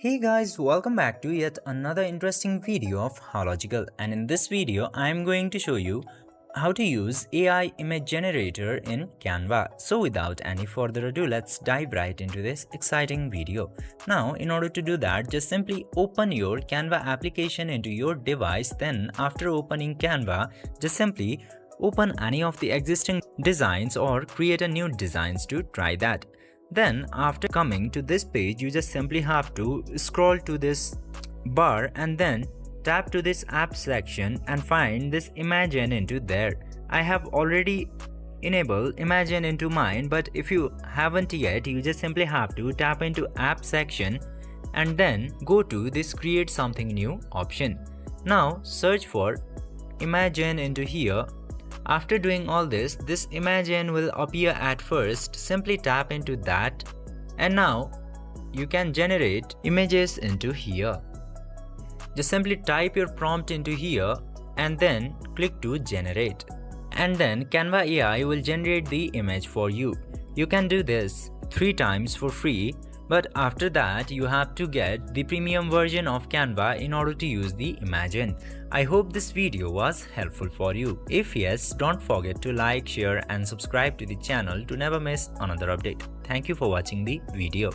Hey guys, welcome back to yet another interesting video of Hological, and in this video I am going to show you how to use AI image generator in Canva. So without any further ado, let's dive right into this exciting video. Now in order to do that, just simply open your Canva application into your device. Then after opening Canva, just simply open any of the existing designs or create a new designs to try that. Then after coming to this page, you just simply have to scroll to this bar and then tap to this app section and find this Imagine into there. I have already enabled Imagine into mine, but if you haven't yet, you just simply have to tap into app section and then go to this create something new option. Now search for Imagine into here. After doing all this Imagine will appear at first. Simply tap into that and now you can generate images into here. Just simply type your prompt into here and then click to generate. And then Canva AI will generate the image for you. You can do this 3 times for free, but after that you have to get the premium version of Canva in order to use the Imagine. I hope this video was helpful for you. If yes, don't forget to like, share and subscribe to the channel to never miss another update. Thank you for watching the video.